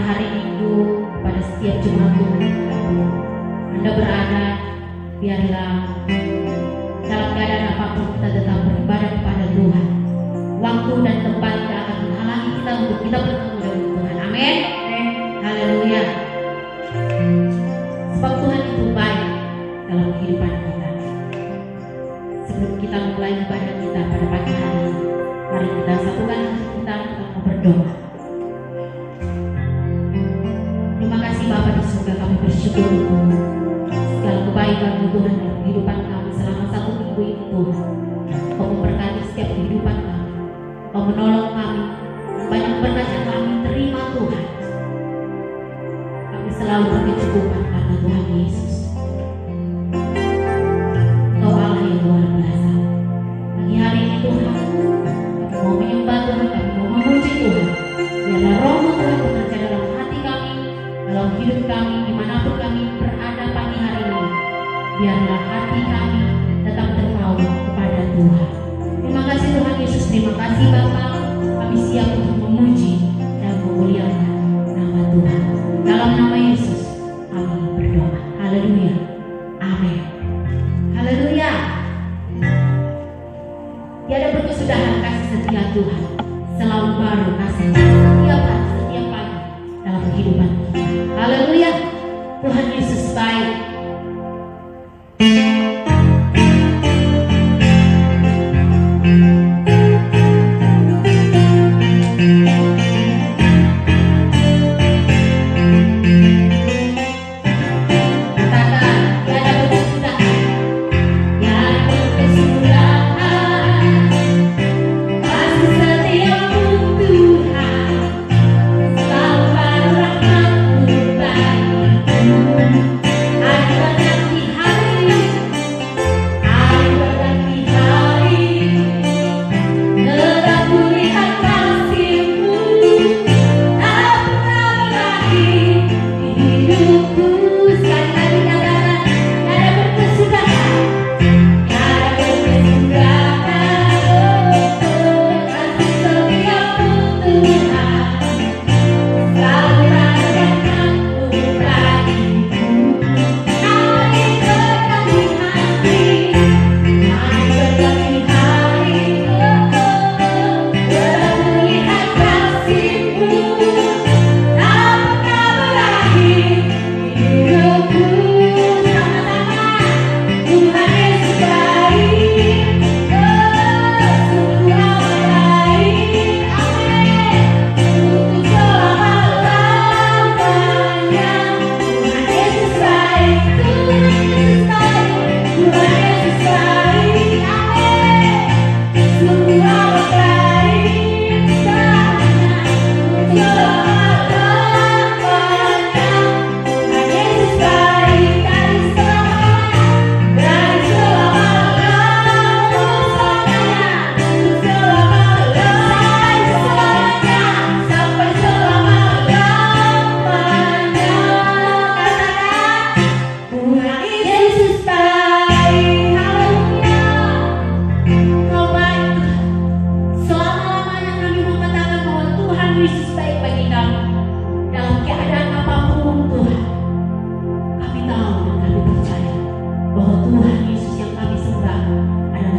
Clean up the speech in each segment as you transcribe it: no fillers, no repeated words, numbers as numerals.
hari Minggu, pada setiap Jumat Anda berada, biarlah dalam keadaan apapun kita tetap beribadah kepada Tuhan. Waktu dan tempat tidak akan menghalangi kita untuk kita bertemu dengan Tuhan. Amin. Haleluya. Sebab Tuhan itu baik dalam kehidupan kita. Sebelum kita memulai ibadah kita pada pagi hari ini, mari kita satukan kita untuk berdoa. Terima kasih Bapa di surga, kami bersyukur untuk segala kebaikan Tuhan dalam kehidupan kami selama 1 minggu ini Tuhan. Kau memberkati setiap kehidupan kami, Kau menolong kami, banyak berkat yang kami terima Tuhan. Kami selalu berkecukupan karena Tuhan Yesus. Kau Allah yang luar biasa. Pagi hari ini Tuhan, kami mau menyembah Tuhan, kami mau memuji Tuhan. Biarlah roh Tuhan bekerja dalam hati kami, dalam hidup kami, dimanapun kami berada pagi hari ini. Biarlah hati kami tetap terpaut kepada Tuhan. Terima kasih Tuhan Yesus, terima kasih Bapa. Kami siap untuk memuji dan memuliakan nama Tuhan. Dalam nama Yesus kami berdoa. Haleluya. Amin. Haleluya. Tiada berkesudahan kasih setia Tuhan, selalu baru kasih setiap hari, setiap pagi dalam kehidupan kita. Haleluya. Tuhan Yesus baik.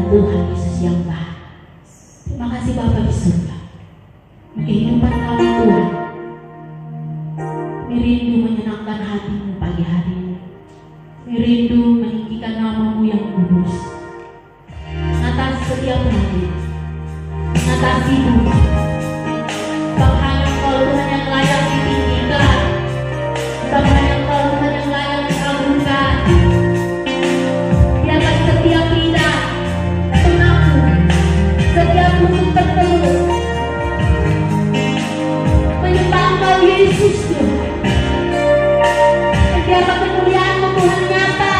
Tuhan Yesus yang baik. Terima kasih Bapa di surga. Kehidupan kami Tuhan, kami rindu menyenangkan hatimu pagi hari ini. Kami rindu meninggikan namamu yang kudus. Mengatasi setiap hati, mengatasi dunia. Sebab hanya Engkau Tuhan yang layak ditinggikan. Sebab hanya Engkau Tuhan yang layak dikabulkan. Biarlah setiap lidah mengaku, setiap mulut bertelur menyembah Engkau Yesus Tuhan. Biarlah kemuliaan-Mu Tuhan nyata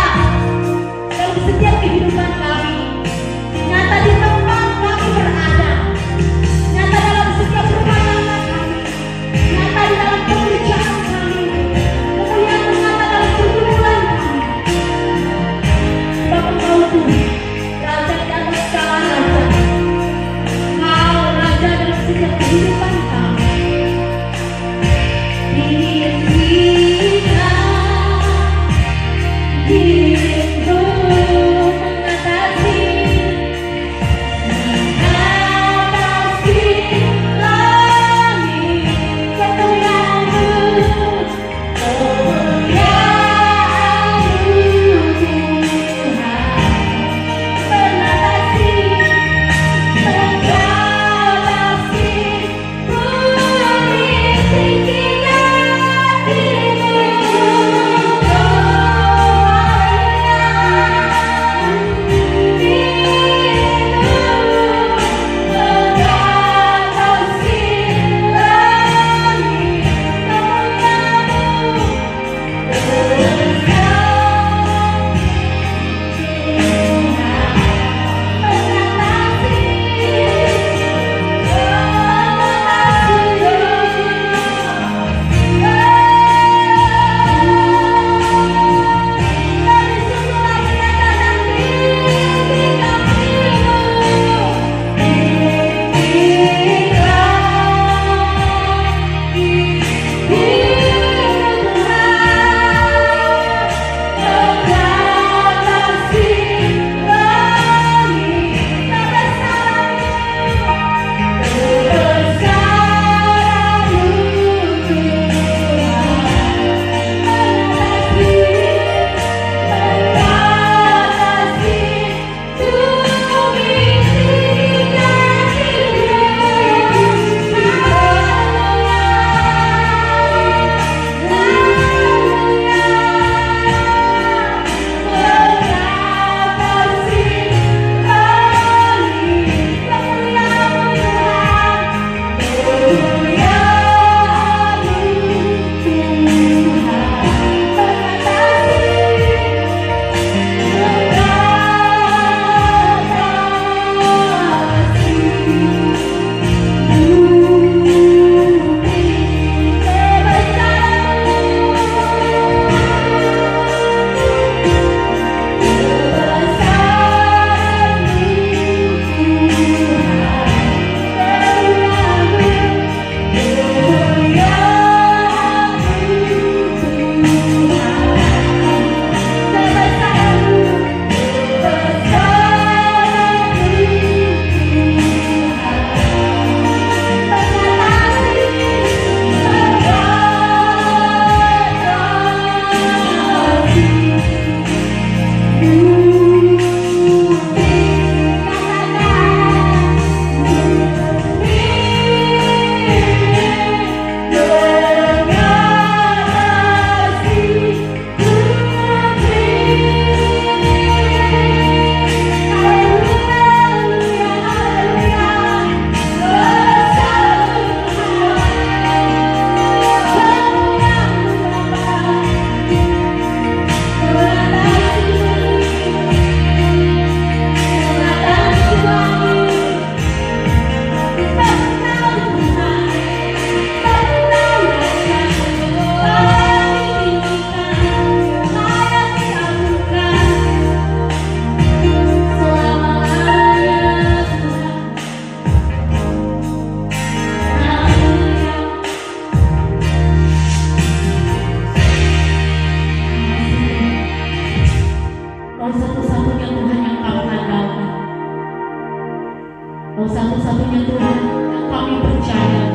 Tuhan yang kami percaya.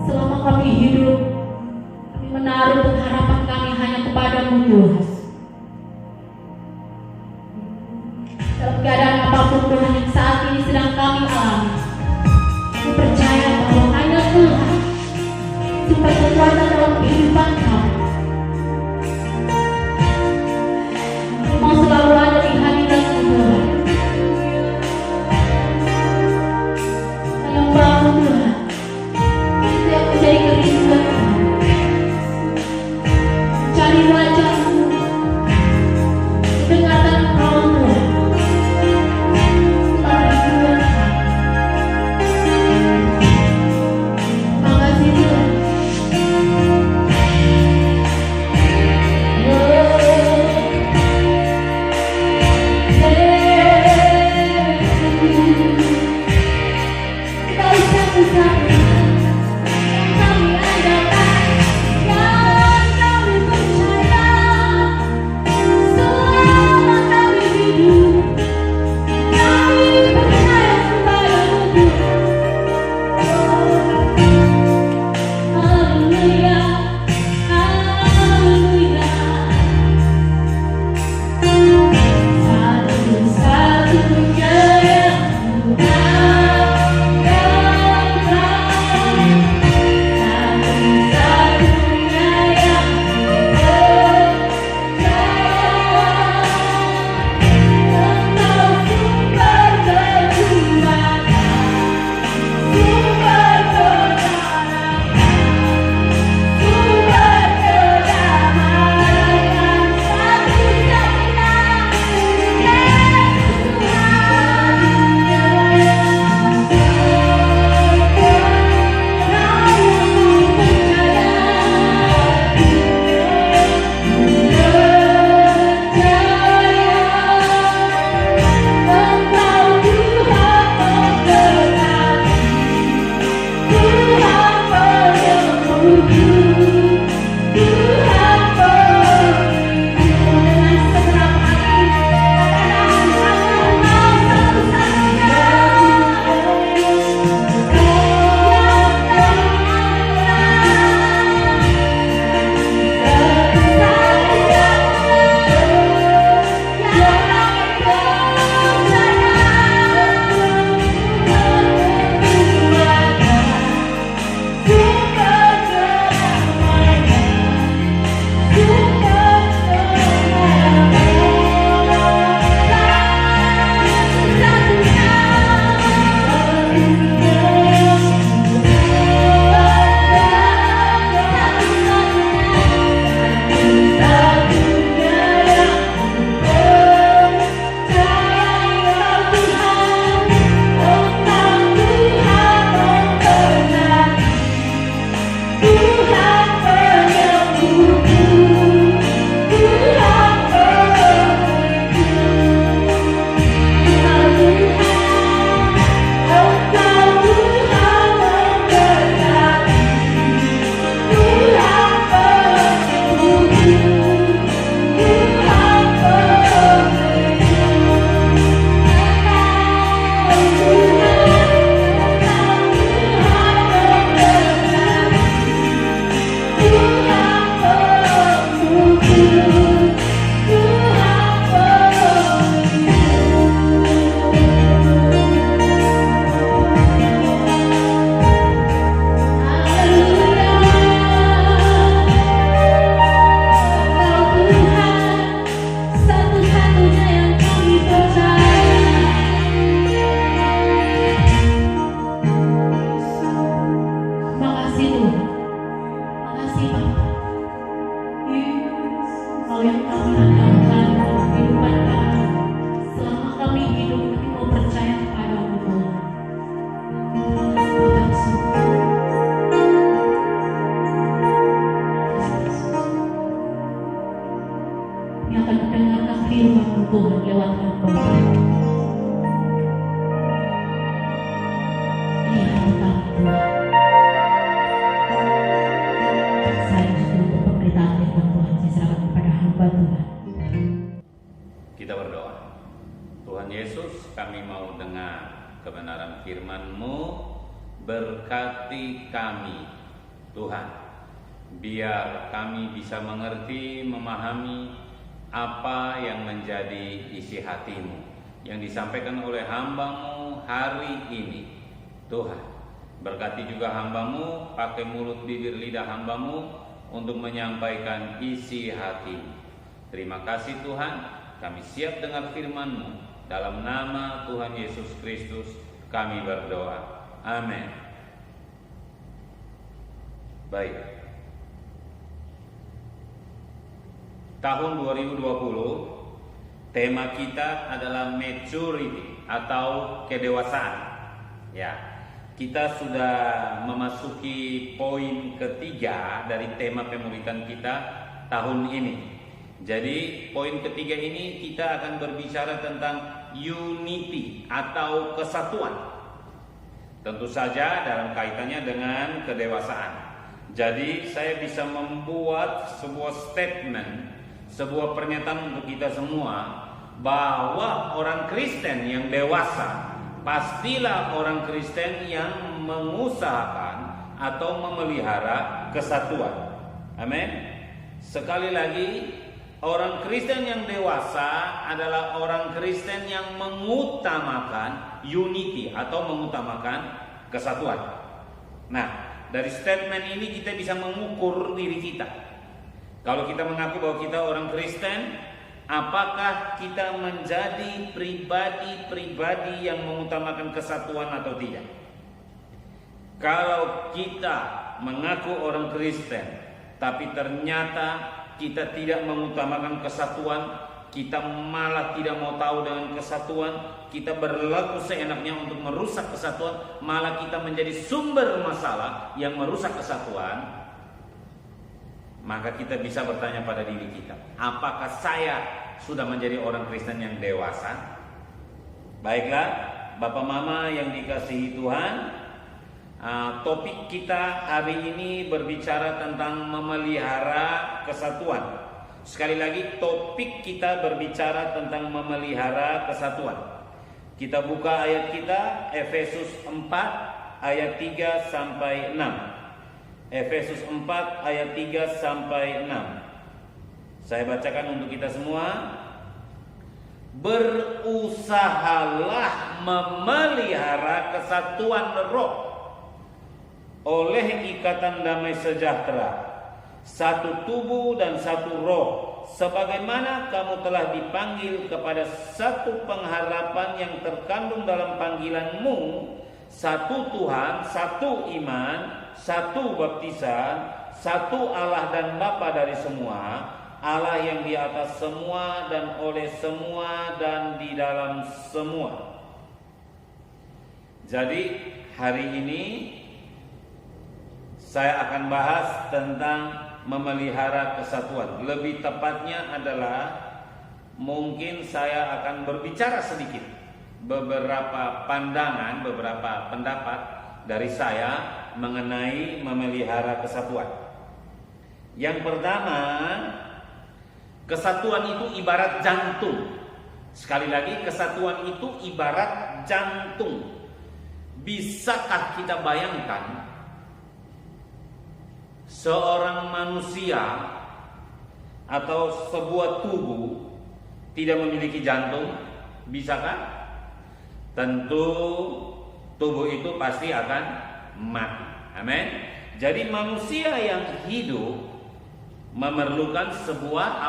Selama kami hidup, kami menaruh pengharapan kami hanya kepadamu Tuhan. Dalam keadaan apapun Tuhan yang saat ini sedang kami alami, kami percaya bahwa hanya Tuhan sumber kekuatan dalam kehidupan kami. Kami mau selalu ada di hadirat-Mu Tuhan. Menyembah-Mu Tuhan, itu yang menjadi kerinduan kami. Mencari wajah-Mu, mendengarkan Engkau Tuhan. Tuhan lewat hamba. Ini hanya kami Tuhan. Saya juga untuk pemberitaan firman Tuhan saya serahkan kepada hamba Tuhan. Kita berdoa. Tuhan Yesus, kami mau dengar kebenaran firman-Mu. Berkati kami Tuhan, biar kami bisa mengerti, memahami apa yang menjadi isi hati-Mu yang disampaikan oleh hamba-Mu hari ini. Tuhan, berkati juga hamba-Mu, pakai mulut, bibir, lidah hamba-Mu untuk menyampaikan isi hati-Mu. Terima kasih Tuhan, kami siap dengar firman-Mu. Dalam nama Tuhan Yesus Kristus kami berdoa. Amin. Baik. Tahun 2020 tema kita adalah maturity atau kedewasaan. Ya. Kita sudah memasuki poin ketiga dari tema pemuritan kita tahun ini. Jadi poin ketiga ini kita akan berbicara tentang unity atau kesatuan. Tentu saja dalam kaitannya dengan kedewasaan. Jadi saya bisa membuat sebuah statement, sebuah pernyataan untuk kita semua bahwa orang Kristen yang dewasa pastilah orang Kristen yang mengusahakan atau memelihara kesatuan. Amin. Sekali lagi, orang Kristen yang dewasa adalah orang Kristen yang mengutamakan unity atau mengutamakan kesatuan. Nah, dari statement ini kita bisa mengukur diri kita. Kalau kita mengaku bahwa kita orang Kristen, apakah kita menjadi pribadi-pribadi yang mengutamakan kesatuan atau tidak? Kalau kita mengaku orang Kristen, tapi ternyata kita tidak mengutamakan kesatuan, kita malah tidak mau tahu dengan kesatuan, kita berlaku seenaknya untuk merusak kesatuan, malah kita menjadi sumber masalah yang merusak kesatuan, maka kita bisa bertanya pada diri kita, apakah saya sudah menjadi orang Kristen yang dewasa? Baiklah, Bapak Mama yang dikasihi Tuhan, topik kita hari ini berbicara tentang memelihara kesatuan. Sekali lagi, topik kita berbicara tentang memelihara kesatuan. Kita buka ayat kita, Efesus 4 ayat 3 sampai 6. Efesus 4 ayat 3 sampai 6. Saya bacakan untuk kita semua. Berusahalah memelihara kesatuan roh oleh ikatan damai sejahtera, satu tubuh dan satu roh, sebagaimana kamu telah dipanggil kepada satu pengharapan yang terkandung dalam panggilanmu, satu Tuhan, satu iman, satu baptisan, satu Allah dan Bapa dari semua, Allah yang di atas semua dan oleh semua dan di dalam semua. Jadi hari ini saya akan bahas tentang memelihara kesatuan. Lebih tepatnya adalah mungkin saya akan berbicara sedikit beberapa pandangan, beberapa pendapat dari saya mengenai memelihara kesatuan. Yang pertama, kesatuan itu ibarat jantung. Sekali lagi, kesatuan itu ibarat jantung. Bisakah kita bayangkan seorang manusia atau sebuah tubuh tidak memiliki jantung? Bisakah? Tentu tubuh itu pasti akan mati. Amin. Jadi manusia yang hidup memerlukan sebuah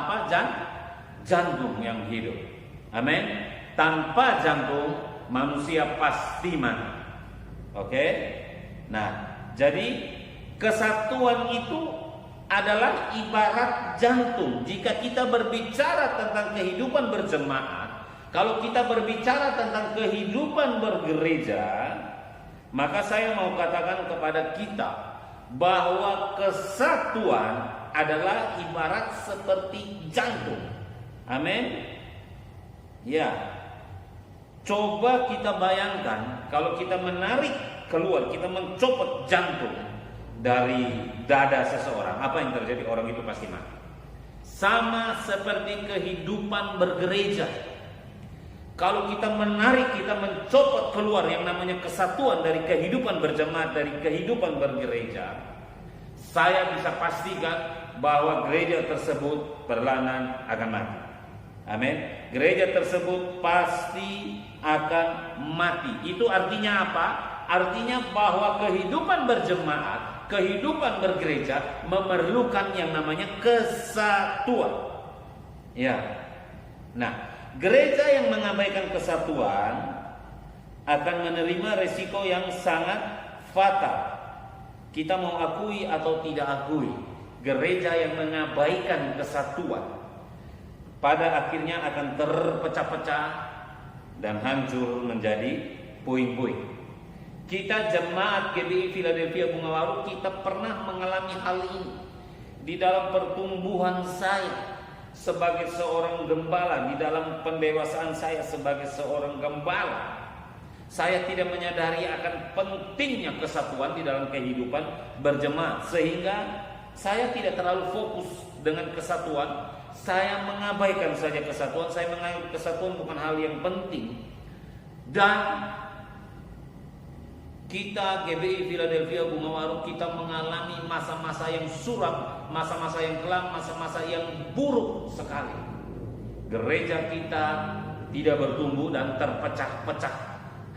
jantung yang hidup. Amin. Tanpa jantung manusia pasti mati. Oke. Nah, jadi kesatuan itu adalah ibarat jantung. Jika kita berbicara tentang kehidupan berjemaat, kalau kita berbicara tentang kehidupan bergereja, maka saya mau katakan kepada kita bahwa kesatuan adalah ibarat seperti jantung. Amin. Ya. Coba kita bayangkan kalau kita menarik keluar, kita mencopot jantung dari dada seseorang, apa yang terjadi? Orang itu pasti mati. Sama seperti kehidupan bergereja. Kalau kita menarik, kita mencopot keluar yang namanya kesatuan dari kehidupan berjemaat, dari kehidupan bergereja, saya bisa pastikan bahwa gereja tersebut perlahan akan mati. Amin. Gereja tersebut pasti akan mati. Itu artinya apa? Artinya bahwa kehidupan berjemaat, kehidupan bergereja memerlukan yang namanya kesatuan. Ya. Nah, gereja yang mengabaikan kesatuan akan menerima resiko yang sangat fatal. Kita mau akui atau tidak akui, gereja yang mengabaikan kesatuan pada akhirnya akan terpecah-pecah dan hancur menjadi puing-puing. Kita jemaat GBI Philadelphia Bungawaru, kita pernah mengalami hal ini di dalam pertumbuhan saya sebagai seorang gembala, di dalam pendewasaan saya sebagai seorang gembala. Saya tidak menyadari akan pentingnya kesatuan di dalam kehidupan berjemaat, sehingga saya tidak terlalu fokus dengan kesatuan. Saya mengabaikan saja kesatuan. Saya menganggap kesatuan bukan hal yang penting. Dan kita GBI Philadelphia Bungawaru, kita mengalami masa-masa yang suram, masa-masa yang kelam, masa-masa yang buruk sekali. Gereja kita tidak bertumbuh dan terpecah-pecah,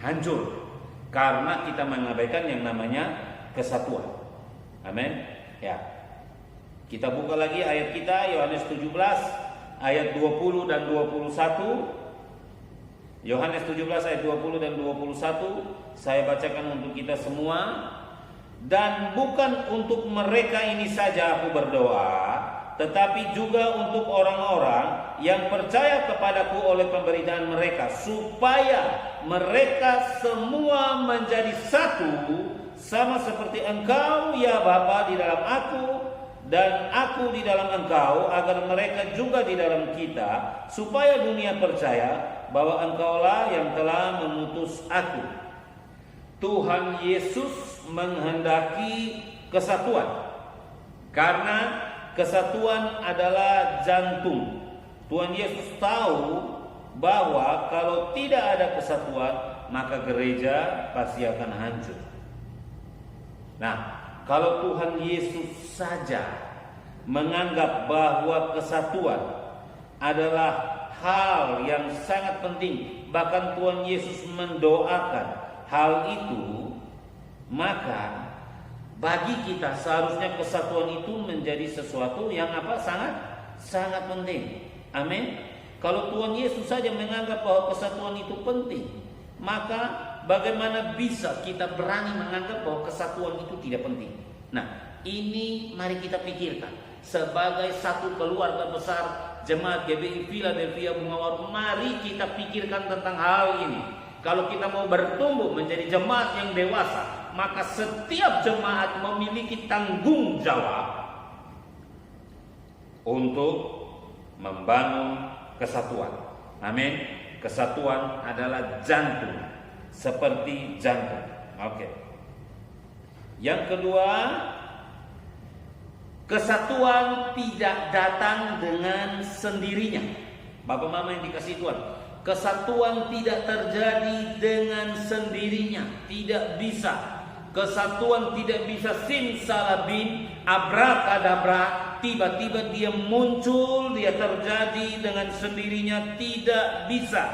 hancur, karena kita mengabaikan yang namanya kesatuan. Amin. Ya. Kita buka lagi ayat kita, Yohanes 17 ayat 20 dan 21. Yohanes 17 ayat 20 dan 21, saya bacakan untuk kita semua. Dan bukan untuk mereka ini saja aku berdoa, tetapi juga untuk orang-orang yang percaya kepadaku oleh pemberitaan mereka, supaya mereka semua menjadi satu, sama seperti Engkau ya Bapa di dalam aku dan aku di dalam Engkau, agar mereka juga di dalam kita, supaya dunia percaya bahwa Engkaulah yang telah mengutus aku. Tuhan Yesus menghendaki kesatuan, karena kesatuan adalah jantung. Tuhan Yesus tahu bahwa kalau tidak ada kesatuan, maka gereja pasti akan hancur. Nah, kalau Tuhan Yesus saja menganggap bahwa kesatuan adalah hal yang sangat penting, bahkan Tuhan Yesus mendoakan hal itu, maka bagi kita seharusnya kesatuan itu menjadi sesuatu yang sangat penting. Amin. Kalau Tuhan Yesus saja menganggap bahwa kesatuan itu penting, maka bagaimana bisa kita berani menganggap bahwa kesatuan itu tidak penting? Nah, ini mari kita pikirkan sebagai satu keluarga besar jemaat GBI Philadelphia Bungawaru. Mari kita pikirkan tentang hal ini. Kalau kita mau bertumbuh menjadi jemaat yang dewasa, maka setiap jemaat memiliki tanggung jawab untuk membangun kesatuan. Amin. Kesatuan adalah jantung, seperti jantung. Oke. Yang kedua, kesatuan tidak datang dengan sendirinya. Bapak Mama yang dikasihi Tuhan, kesatuan tidak terjadi dengan sendirinya, tidak bisa. Kesatuan tidak bisa simsalabim, abrakadabra, tiba-tiba dia muncul, dia terjadi dengan sendirinya, tidak bisa.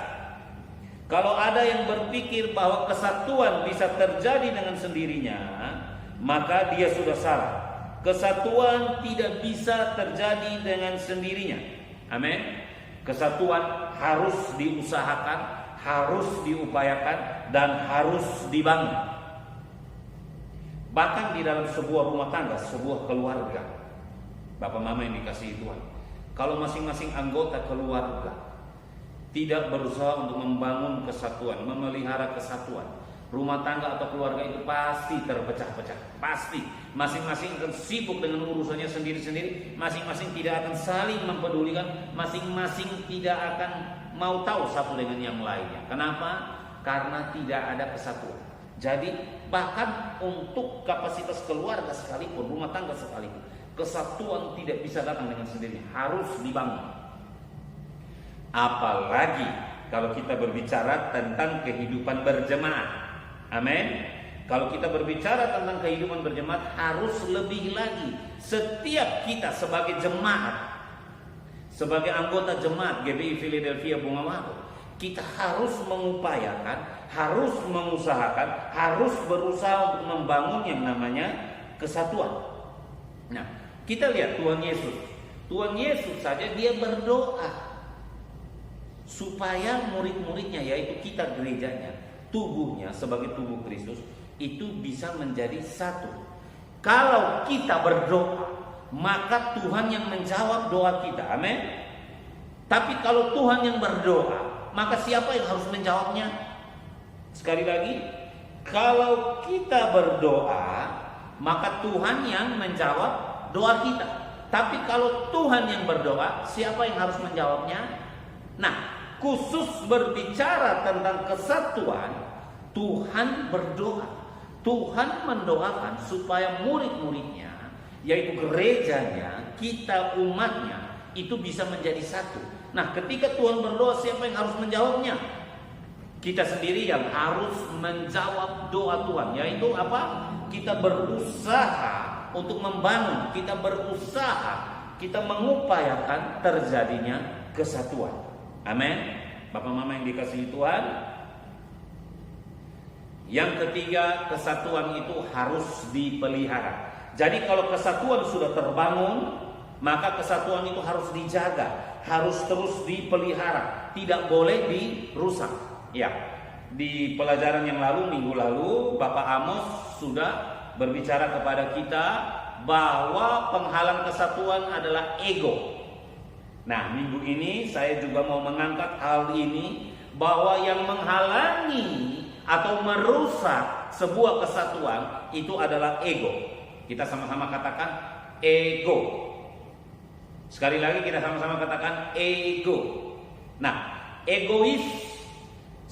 Kalau ada yang berpikir bahwa kesatuan bisa terjadi dengan sendirinya, maka dia sudah salah. Kesatuan tidak bisa terjadi dengan sendirinya. Amin. Kesatuan harus diusahakan, harus diupayakan, dan harus dibangun. Bahkan di dalam sebuah rumah tangga, sebuah keluarga, Bapak Mama yang dikasihi Tuhan, kalau masing-masing anggota keluarga tidak berusaha untuk membangun kesatuan, memelihara kesatuan, rumah tangga atau keluarga itu pasti terpecah-pecah. Pasti masing-masing akan sibuk dengan urusannya sendiri-sendiri, masing-masing tidak akan saling mempedulikan, masing-masing tidak akan mau tahu satu dengan yang lainnya. Kenapa? Karena tidak ada kesatuan. Jadi bahkan untuk kapasitas keluarga sekalipun, rumah tangga sekalipun, kesatuan tidak bisa datang dengan sendiri, harus dibangun. Apalagi kalau kita berbicara tentang kehidupan berjemaat. Amin. Kalau kita berbicara tentang kehidupan berjemaat, harus lebih lagi setiap kita sebagai jemaat, sebagai anggota jemaat GBI Philadelphia Bungawaru, kita harus mengupayakan, harus mengusahakan, harus berusaha untuk membangun yang namanya kesatuan. Nah, kita lihat Tuhan Yesus. Tuhan Yesus saja dia berdoa supaya murid-muridnya, yaitu kita gerejanya, tubuhnya sebagai tubuh Kristus, itu bisa menjadi satu. Kalau kita berdoa, maka Tuhan yang menjawab doa kita. Amin. Tapi kalau Tuhan yang berdoa, maka siapa yang harus menjawabnya? Sekali lagi, kalau kita berdoa, maka Tuhan yang menjawab doa kita. Tapi kalau Tuhan yang berdoa, siapa yang harus menjawabnya? Nah, khusus berbicara tentang kesatuan, Tuhan berdoa. Tuhan mendoakan supaya murid-muridnya, yaitu gerejanya, kita umatnya, itu bisa menjadi satu. Nah, ketika Tuhan berdoa, siapa yang harus menjawabnya? Kita sendiri yang harus menjawab doa Tuhan, yaitu apa? Kita berusaha untuk membangun, kita berusaha, kita mengupayakan terjadinya kesatuan. Amin. Bapak Mama yang dikasihi Tuhan, yang ketiga, kesatuan itu harus dipelihara. Jadi kalau kesatuan sudah terbangun, maka kesatuan itu harus dijaga, harus terus dipelihara, tidak boleh dirusak. Ya, di pelajaran yang lalu, minggu lalu, Bapak Amos sudah berbicara kepada kita bahwa penghalang kesatuan adalah ego. Nah, minggu ini saya juga mau mengangkat hal ini, bahwa yang menghalangi atau merusak sebuah kesatuan itu adalah ego. Kita sama-sama katakan ego. Sekali lagi kita sama-sama katakan ego. Nah, egois,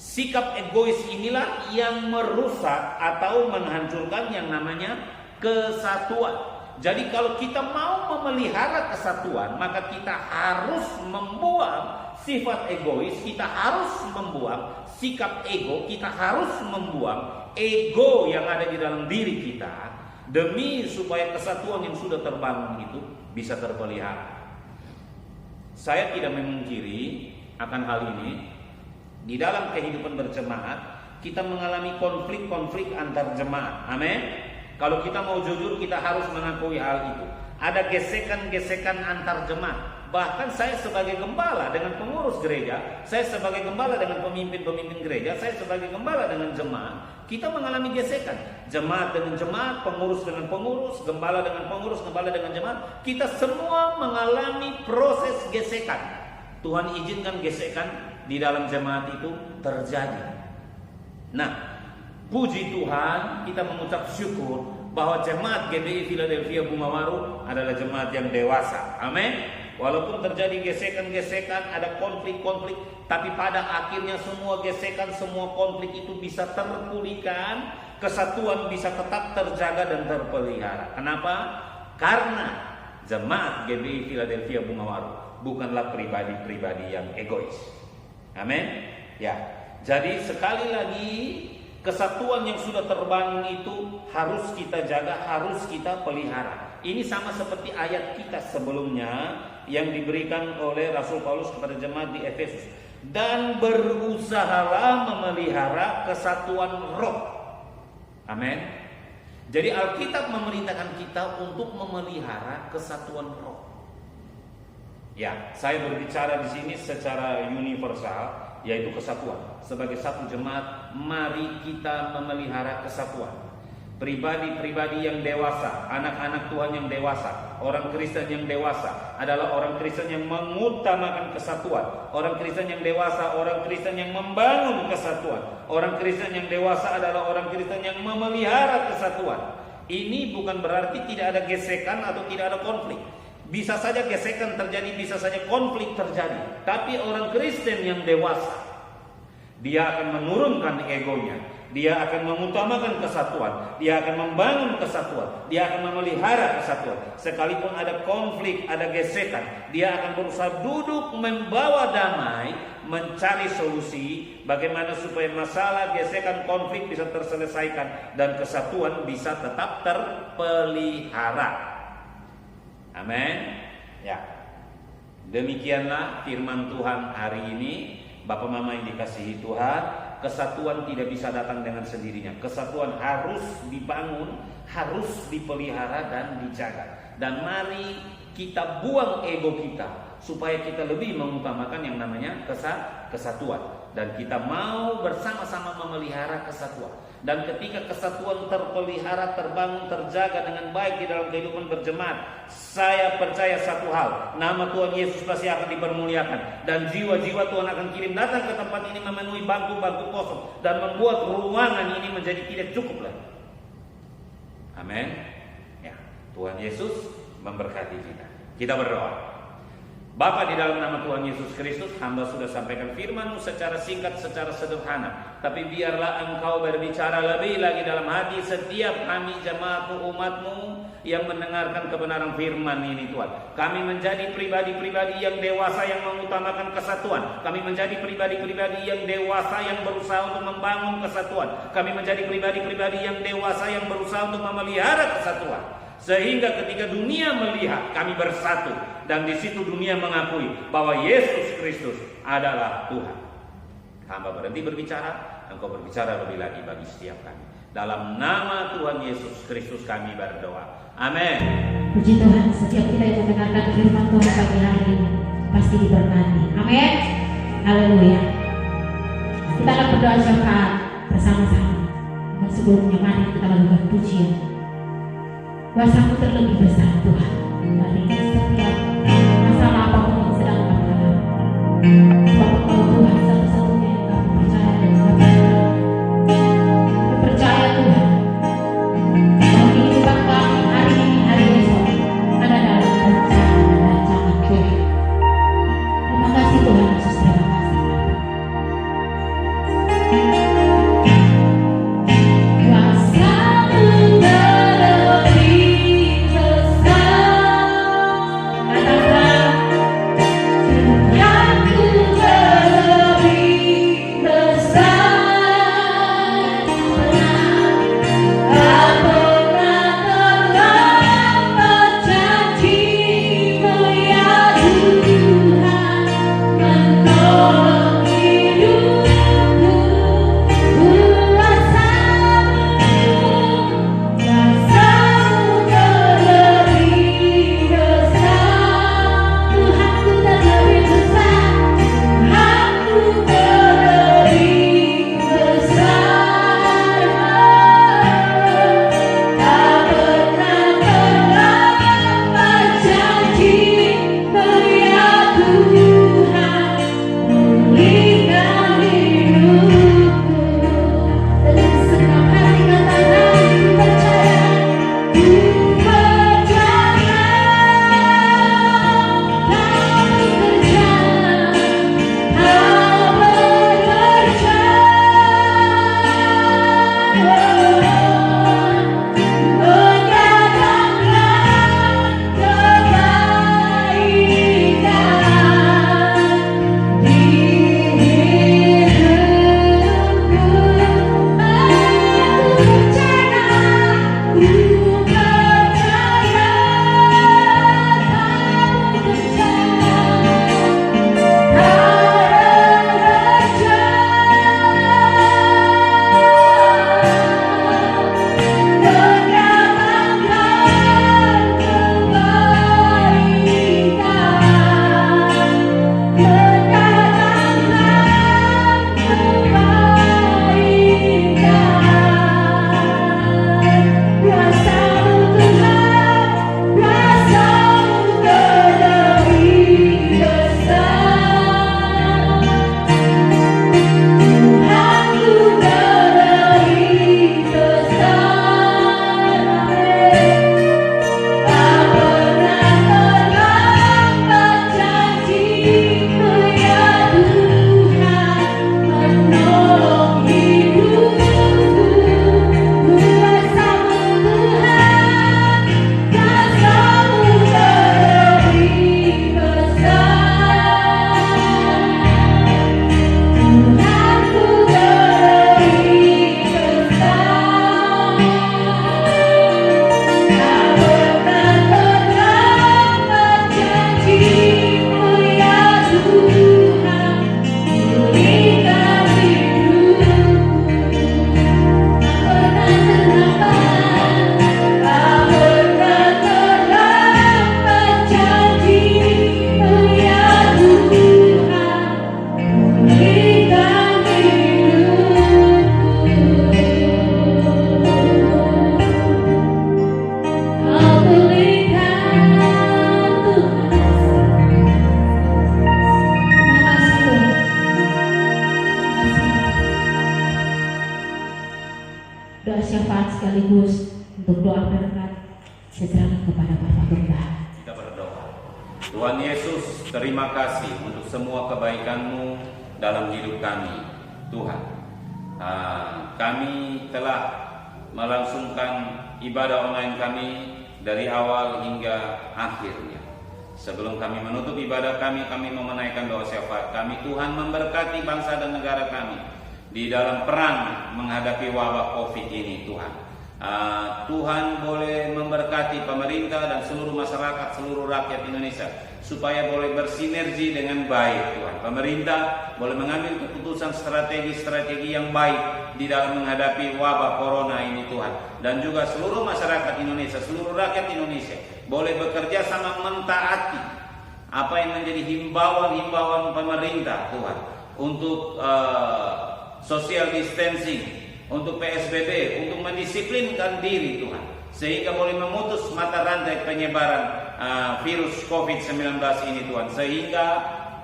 sikap egois inilah yang merusak atau menghancurkan yang namanya kesatuan. Jadi kalau kita mau memelihara kesatuan, maka kita harus membuang sifat egois, kita harus membuang sikap ego, kita harus membuang ego yang ada di dalam diri kita, demi supaya kesatuan yang sudah terbangun itu bisa terpelihara. Saya tidak memungkiri akan hal ini. Di dalam kehidupan berjemaat, kita mengalami konflik-konflik antar jemaat. Amin. Kalau kita mau jujur, kita harus mengakui hal itu. Ada gesekan-gesekan antar jemaat. Bahkan saya sebagai gembala dengan pengurus gereja, saya sebagai gembala dengan pemimpin-pemimpin gereja, saya sebagai gembala dengan jemaat, kita mengalami gesekan. Jemaat dengan jemaat, pengurus dengan pengurus, gembala dengan pengurus, gembala dengan jemaat. Kita semua mengalami proses gesekan. Tuhan izinkan gesekan di dalam jemaat itu terjadi. Nah, puji Tuhan, kita mengucap syukur bahwa jemaat GBI Philadelphia Bungawaru adalah jemaat yang dewasa. Amin. Walaupun terjadi gesekan-gesekan, ada konflik-konflik, tapi pada akhirnya semua gesekan, semua konflik itu bisa terpulihkan, kesatuan bisa tetap terjaga dan terpelihara. Kenapa? Karena jemaat GBI Philadelphia Bungawaru bukanlah pribadi-pribadi yang egois. Amin. Ya. Jadi sekali lagi, kesatuan yang sudah terbangun itu harus kita jaga, harus kita pelihara. Ini sama seperti ayat kita sebelumnya yang diberikan oleh Rasul Paulus kepada jemaat di Efesus. Dan berusahalah memelihara kesatuan roh. Amin. Jadi Alkitab memerintahkan kita untuk memelihara kesatuan roh. Ya, saya berbicara di sini secara universal, yaitu kesatuan. Sebagai satu jemaat, mari kita memelihara kesatuan. Pribadi-pribadi yang dewasa, anak-anak Tuhan yang dewasa, orang Kristen yang dewasa adalah orang Kristen yang mengutamakan kesatuan. Orang Kristen yang dewasa, orang Kristen yang membangun kesatuan. Orang Kristen yang dewasa adalah orang Kristen yang memelihara kesatuan. Ini bukan berarti tidak ada gesekan atau tidak ada konflik. Bisa saja gesekan terjadi, bisa saja konflik terjadi. Tapi orang Kristen yang dewasa, dia akan menurunkan egonya. Dia akan mengutamakan kesatuan, dia akan membangun kesatuan, dia akan memelihara kesatuan. Sekalipun ada konflik, ada gesekan, dia akan berusaha duduk membawa damai, mencari solusi bagaimana supaya masalah, gesekan, konflik bisa terselesaikan dan kesatuan bisa tetap terpelihara. Amin. Ya. Demikianlah firman Tuhan hari ini. Bapak Mama yang dikasihi Tuhan, kesatuan tidak bisa datang dengan sendirinya. Kesatuan harus dibangun, harus dipelihara dan dijaga. Dan mari kita buang ego kita supaya kita lebih mengutamakan yang namanya kesatuan. Dan kita mau bersama-sama memelihara kesatuan. Dan ketika kesatuan terpelihara, terbangun, terjaga dengan baik di dalam kehidupan berjemaat, saya percaya satu hal, nama Tuhan Yesus pasti akan dipermuliakan. Dan jiwa-jiwa Tuhan akan kirim datang ke tempat ini memenuhi bangku-bangku kosong dan membuat ruangan ini menjadi tidak cukup lagi. Amin. Ya, Tuhan Yesus memberkati kita. Kita berdoa. Bapa, di dalam nama Tuhan Yesus Kristus, hamba sudah sampaikan firman-Mu secara singkat, secara sederhana. Tapi biarlah Engkau berbicara lebih lagi dalam hati setiap kami jemaat-Mu, umat-Mu yang mendengarkan kebenaran firman ini Tuhan. Kami menjadi pribadi-pribadi yang dewasa yang mengutamakan kesatuan. Kami menjadi pribadi-pribadi yang dewasa yang berusaha untuk membangun kesatuan. Kami menjadi pribadi-pribadi yang dewasa yang berusaha untuk memelihara kesatuan. Sehingga ketika dunia melihat kami bersatu, dan di situ dunia mengakui bahwa Yesus Kristus adalah Tuhan. Hamba berhenti berbicara, Engkau berbicara lebih lagi bagi setiap kami. Dalam nama Tuhan Yesus Kristus kami berdoa. Amin. Puji Tuhan, setiap kita yang mendengarkan firman Tuhan pagi hari ini pasti diberkati. Amin. Haleluya. Kita akan berdoa syafaat bersama-sama. Dan sebelumnya mari kita lakukan pujian. Kuasa-Mu terlebih besar Tuhan, dari setiap masalah apapun yang sedang kami hadapi. Sebab Engkau Tuhan satu-satunya yang kami percaya dan kami percaya Tuhan bahwa kehidupan kami hari ini, hari esok ada dalam rencana dan rancangan Tuhan. Terima kasih Tuhan Yesus, terima kasih. Kuasa Tuhan Yesus, terima kasih untuk semua kebaikan-Mu dalam hidup kami, Tuhan. Kami telah melangsungkan ibadah online kami dari awal hingga akhirnya. Sebelum kami menutup ibadah kami memenaikkan doa syafaat kami. Tuhan memberkati bangsa dan negara kami di dalam perang menghadapi wabah COVID ini, Tuhan. Tuhan boleh memberkati pemerintah dan seluruh masyarakat, seluruh rakyat Indonesia supaya boleh bersinergi dengan baik, Tuhan. Pemerintah boleh mengambil keputusan strategi-strategi yang baik di dalam menghadapi wabah corona ini, Tuhan. Dan juga seluruh masyarakat Indonesia, seluruh rakyat Indonesia boleh bekerja sama mentaati apa yang menjadi himbauan-himbauan pemerintah, Tuhan, untuk social distancing, untuk PSBB, untuk mendisiplinkan diri, Tuhan, sehingga boleh memutus mata rantai penyebaran virus COVID-19 ini, Tuhan, sehingga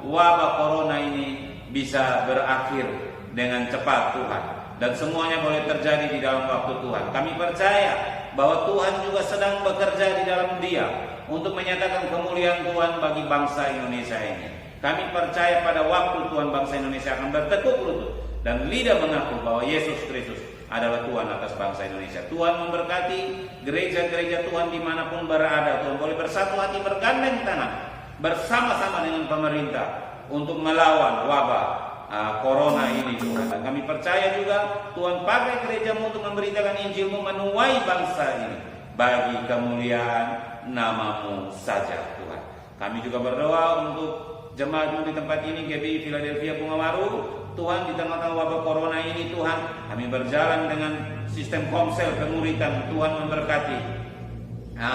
wabah corona ini bisa berakhir dengan cepat, Tuhan, dan semuanya boleh terjadi di dalam waktu Tuhan. Kami percaya bahwa Tuhan juga sedang bekerja di dalam Dia untuk menyatakan kemuliaan Tuhan bagi bangsa Indonesia ini. Kami percaya pada waktu Tuhan bangsa Indonesia akan bertekuk lutut dan lidah mengaku bahwa Yesus Kristus adalah Tuhan atas bangsa Indonesia. Tuhan memberkati gereja-gereja Tuhan dimanapun berada. Tuhan boleh bersatu hati, bergandeng tangan bersama-sama dengan pemerintah untuk melawan wabah corona ini, Tuhan. Dan kami percaya juga Tuhan pakai gereja-Mu untuk memberitakan Injil-Mu menuai bangsa ini bagi kemuliaan nama-Mu saja, Tuhan. Kami juga berdoa untuk jemaat-Mu di tempat ini, GBI Philadelphia Bungamaru. Tuhan, di tengah-tengah wabah corona ini, Tuhan, kami berjalan dengan sistem komsel pemuritan. Tuhan memberkati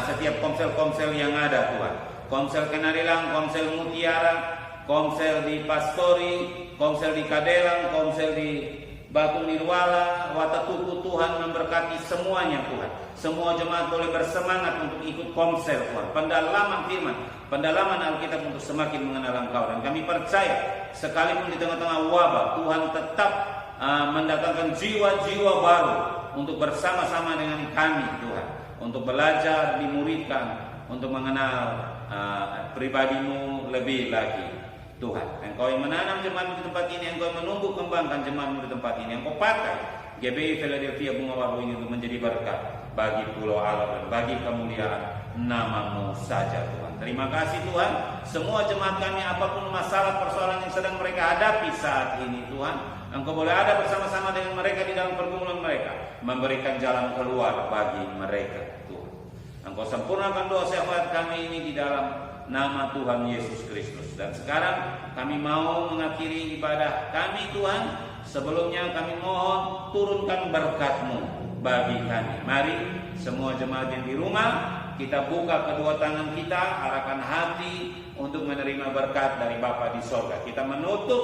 setiap komsel-komsel yang ada, Tuhan. Komsel Kenarilang, komsel Mutiara, komsel di Pastori, komsel di Kadelang, komsel di Batu Nirwala, Watatuku. Tuhan memberkati semuanya, Tuhan. Semua jemaat boleh bersemangat untuk ikut komsel, Tuhan. Pendalaman firman, pendalaman Alkitab untuk semakin mengenal Engkau. Dan kami percaya sekalipun di tengah-tengah wabah, Tuhan tetap mendatangkan jiwa-jiwa baru untuk bersama-sama dengan kami, Tuhan, untuk belajar, dimuridkan, untuk mengenal pribadi-Mu lebih lagi, Tuhan. Engkau yang menanam jemaat-Mu di tempat ini, Engkau yang menumbuh kembangkan jemaat-Mu di tempat ini. Engkau pakai GBI Philadelphia Bungamaru ini untuk menjadi berkat bagi Pulau Alam dan bagi kemuliaan nama-Mu saja, Tuhan. Terima kasih, Tuhan. Semua jemaat kami, apapun masalah persoalan yang sedang mereka hadapi saat ini, Tuhan, Engkau boleh ada bersama-sama dengan mereka di dalam pergumulan mereka, memberikan jalan keluar bagi mereka, Tuhan. Engkau sempurnakan doa syafaat kami ini di dalam nama Tuhan Yesus Kristus. Dan sekarang kami mau mengakhiri ibadah kami, Tuhan. Sebelumnya kami mohon turunkan berkat-Mu bagi kami. Mari semua jemaat yang di rumah, kita buka kedua tangan kita, arahkan hati untuk menerima berkat dari Bapa di sorga. Kita menutup,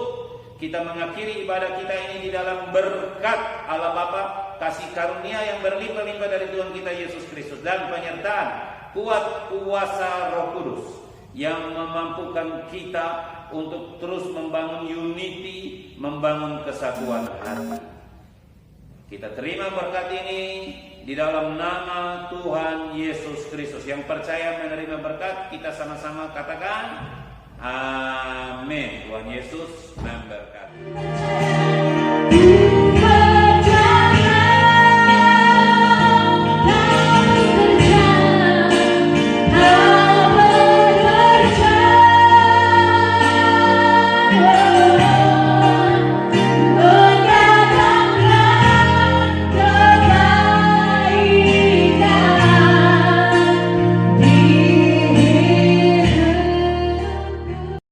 kita mengakhiri ibadah kita ini di dalam berkat Allah Bapa, kasih karunia yang berlimpah-limpah dari Tuhan kita Yesus Kristus, dan penyertaan kuat kuasa Roh Kudus yang memampukan kita untuk terus membangun unity, membangun kesatuan hati. Kita terima berkat ini di dalam nama Tuhan Yesus Kristus. Yang percaya menerima berkat, kita sama-sama katakan amin. Tuhan Yesus memberkati.